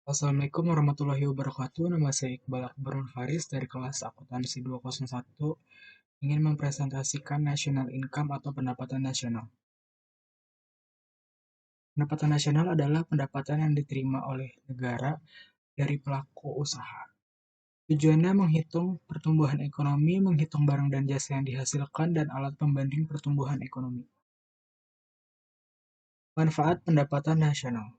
Assalamualaikum warahmatullahi wabarakatuh. Nama saya Iqbal Akbar Faris dari kelas akuntansi 201 ingin mempresentasikan national income atau pendapatan nasional. Pendapatan nasional adalah pendapatan yang diterima oleh negara dari pelaku usaha. Tujuannya menghitung pertumbuhan ekonomi, menghitung barang dan jasa yang dihasilkan, dan alat pembanding pertumbuhan ekonomi. Manfaat pendapatan nasional.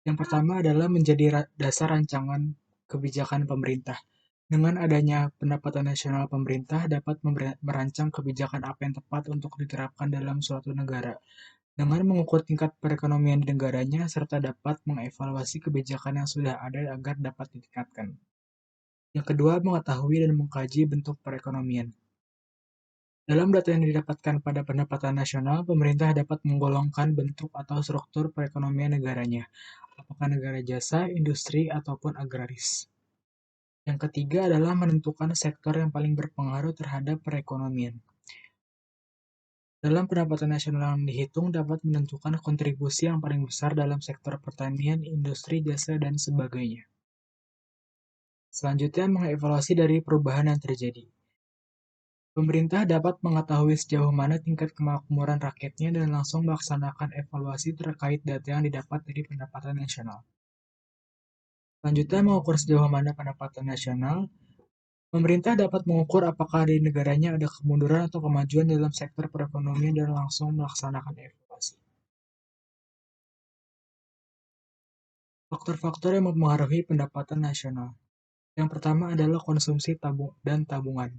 Yang pertama adalah menjadi dasar rancangan kebijakan pemerintah. Dengan adanya pendapatan nasional, pemerintah dapat merancang kebijakan apa yang tepat untuk diterapkan dalam suatu negara, dengan mengukur tingkat perekonomian di negaranya, serta dapat mengevaluasi kebijakan yang sudah ada agar dapat ditingkatkan. Yang kedua, mengetahui dan mengkaji bentuk perekonomian. Dalam data yang didapatkan pada pendapatan nasional, pemerintah dapat menggolongkan bentuk atau struktur perekonomian negaranya, apakah negara jasa, industri, ataupun agraris. Yang ketiga adalah menentukan sektor yang paling berpengaruh terhadap perekonomian. Dalam pendapatan nasional yang dihitung dapat menentukan kontribusi yang paling besar dalam sektor pertanian, industri, jasa, dan sebagainya. Selanjutnya, mengevaluasi dari perubahan yang terjadi. Pemerintah dapat mengetahui sejauh mana tingkat kemakmuran rakyatnya dan langsung melaksanakan evaluasi terkait data yang didapat dari pendapatan nasional. Selanjutnya, mengukur sejauh mana pendapatan nasional. Pemerintah dapat mengukur apakah di negaranya ada kemunduran atau kemajuan dalam sektor perekonomian dan langsung melaksanakan evaluasi. Faktor-faktor yang mempengaruhi pendapatan nasional. Yang pertama adalah konsumsi dan tabungan.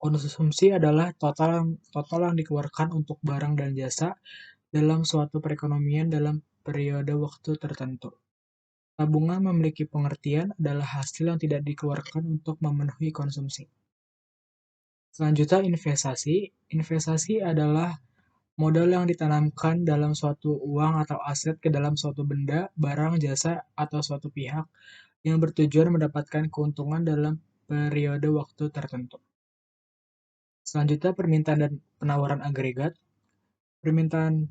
Konsumsi adalah total yang dikeluarkan untuk barang dan jasa dalam suatu perekonomian dalam periode waktu tertentu. Tabungan memiliki pengertian adalah hasil yang tidak dikeluarkan untuk memenuhi konsumsi. Selanjutnya, investasi. Investasi adalah modal yang ditanamkan dalam suatu uang atau aset ke dalam suatu benda, barang, jasa, atau suatu pihak yang bertujuan mendapatkan keuntungan dalam periode waktu tertentu. Selanjutnya, permintaan dan penawaran agregat. Permintaan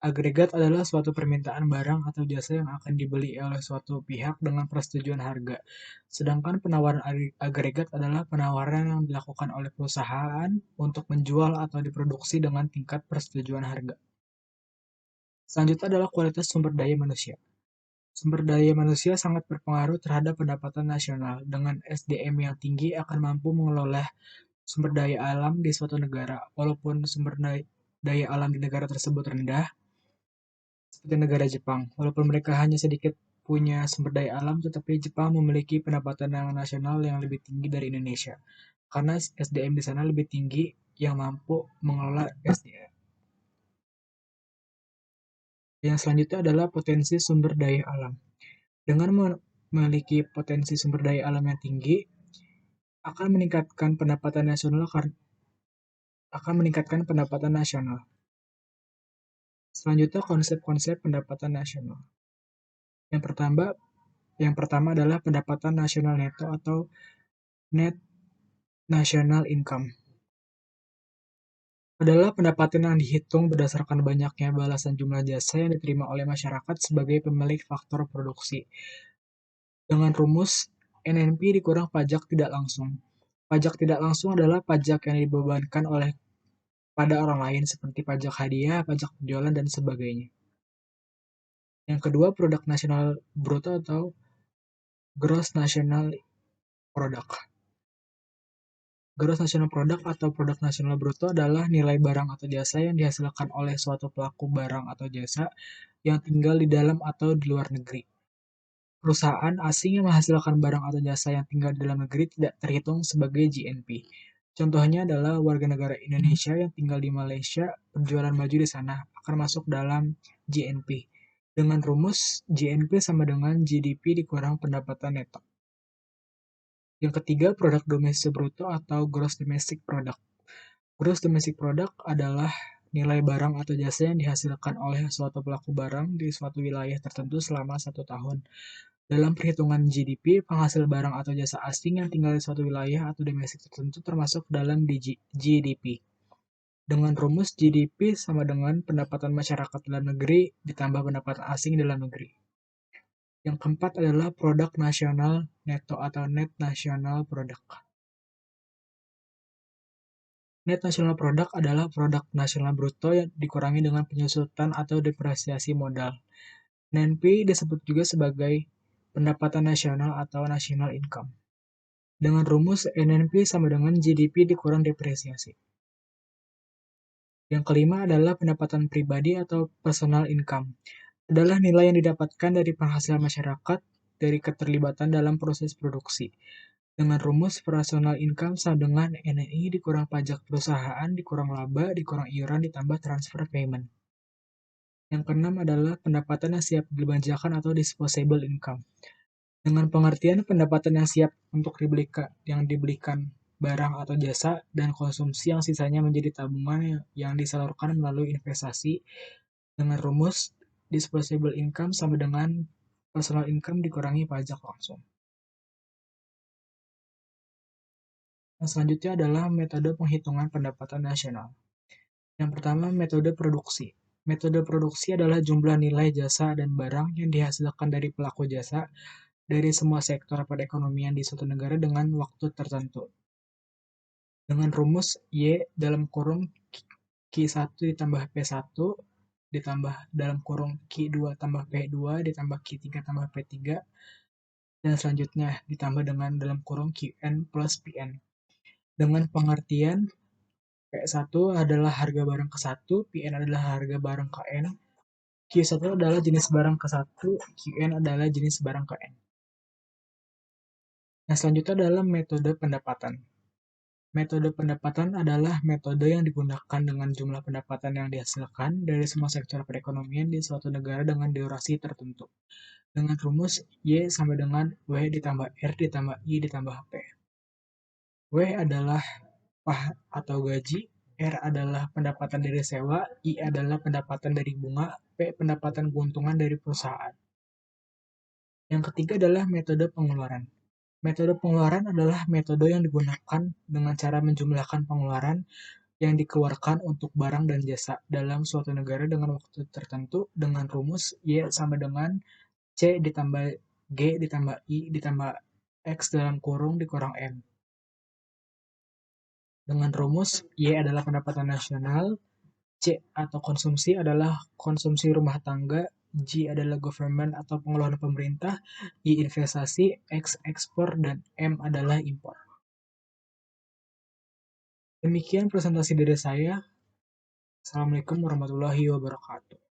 agregat adalah suatu permintaan barang atau jasa yang akan dibeli oleh suatu pihak dengan persetujuan harga. Sedangkan penawaran agregat adalah penawaran yang dilakukan oleh perusahaan untuk menjual atau diproduksi dengan tingkat persetujuan harga. Selanjutnya adalah kualitas sumber daya manusia. Sumber daya manusia sangat berpengaruh terhadap pendapatan nasional. Dengan SDM yang tinggi akan mampu mengelola sumber daya alam di suatu negara. Walaupun sumber daya alam di negara tersebut rendah, seperti negara Jepang. Walaupun mereka hanya sedikit punya sumber daya alam, tetapi Jepang memiliki pendapatan nasional yang lebih tinggi dari Indonesia. Karena SDM di sana lebih tinggi yang mampu mengelola SDM. Yang selanjutnya adalah potensi sumber daya alam. Dengan memiliki potensi sumber daya alam yang tinggi, akan meningkatkan pendapatan nasional. Selanjutnya, konsep-konsep pendapatan nasional. Yang pertama adalah pendapatan nasional neto atau net national income. Adalah pendapatan yang dihitung berdasarkan banyaknya balasan jumlah jasa yang diterima oleh masyarakat sebagai pemilik faktor produksi. Dengan rumus NNP dikurang pajak tidak langsung. Pajak tidak langsung adalah pajak yang dibebankan oleh pada orang lain seperti pajak hadiah, pajak penjualan, dan sebagainya. Yang kedua, produk nasional bruto atau gross national product. Gross national product atau produk nasional bruto adalah nilai barang atau jasa yang dihasilkan oleh suatu pelaku barang atau jasa yang tinggal di dalam atau di luar negeri. Perusahaan asing yang menghasilkan barang atau jasa yang tinggal di dalam negeri tidak terhitung sebagai GNP. Contohnya adalah warga negara Indonesia yang tinggal di Malaysia, berjualan baju di sana, akan masuk dalam GNP. Dengan rumus GNP sama dengan GDP dikurang pendapatan neto. Yang ketiga, produk domestik bruto atau gross domestic product. Gross domestic product adalah nilai barang atau jasa yang dihasilkan oleh suatu pelaku barang di suatu wilayah tertentu selama 1 tahun. Dalam perhitungan GDP, penghasil barang atau jasa asing yang tinggal di suatu wilayah atau domestik tertentu termasuk dalam GDP. Dengan rumus GDP sama dengan pendapatan masyarakat dalam negeri ditambah pendapatan asing dalam negeri. Yang keempat adalah produk nasional neto atau net national product. Net national product adalah produk nasional bruto yang dikurangi dengan penyusutan atau depresiasi modal. NNP disebut juga sebagai pendapatan nasional atau national income. Dengan rumus NNP sama dengan GDP dikurang depresiasi. Yang kelima adalah pendapatan pribadi atau personal income. Adalah nilai yang didapatkan dari penghasilan masyarakat dari keterlibatan dalam proses produksi. Dengan rumus personal income sama dengan NNI dikurang pajak perusahaan, dikurang laba, dikurang iuran, ditambah transfer payment. Yang keenam adalah pendapatan yang siap dibelanjakan atau disposable income. Dengan pengertian pendapatan yang siap untuk dibelikan barang atau jasa dan konsumsi yang sisanya menjadi tabungan yang disalurkan melalui investasi dengan rumus disposable income sama dengan personal income dikurangi pajak langsung. Yang selanjutnya adalah metode penghitungan pendapatan nasional. Yang pertama, metode produksi. Metode produksi adalah jumlah nilai jasa dan barang yang dihasilkan dari pelaku jasa dari semua sektor perekonomian di suatu negara dengan waktu tertentu. Dengan rumus Y dalam kurung Q1 ditambah P1 ditambah dalam kurung Q2 tambah P2 ditambah Q3 tambah P3 dan selanjutnya ditambah dengan dalam kurung Qn plus Pn. Dengan pengertian P1 adalah harga barang ke-1, Pn adalah harga barang ke-N, Q1 adalah jenis barang ke-1, Qn adalah jenis barang ke-N. Yang selanjutnya adalah metode pendapatan. Metode pendapatan adalah metode yang digunakan dengan jumlah pendapatan yang dihasilkan dari semua sektor perekonomian di suatu negara dengan durasi tertentu. Dengan rumus Y sama dengan W ditambah R ditambah I ditambah P. W adalah upah atau gaji, R adalah pendapatan dari sewa, I adalah pendapatan dari bunga, P pendapatan keuntungan dari perusahaan. Yang ketiga adalah metode pengeluaran. Metode pengeluaran adalah metode yang digunakan dengan cara menjumlahkan pengeluaran yang dikeluarkan untuk barang dan jasa dalam suatu negara dengan waktu tertentu dengan rumus Y sama dengan C ditambah G ditambah I ditambah X dalam kurung dikurang M. Dengan rumus Y adalah pendapatan nasional, C atau konsumsi adalah konsumsi rumah tangga, G adalah government atau pengeluaran pemerintah, I investasi, X ekspor, dan M adalah impor. Demikian presentasi dari saya. Assalamualaikum warahmatullahi wabarakatuh.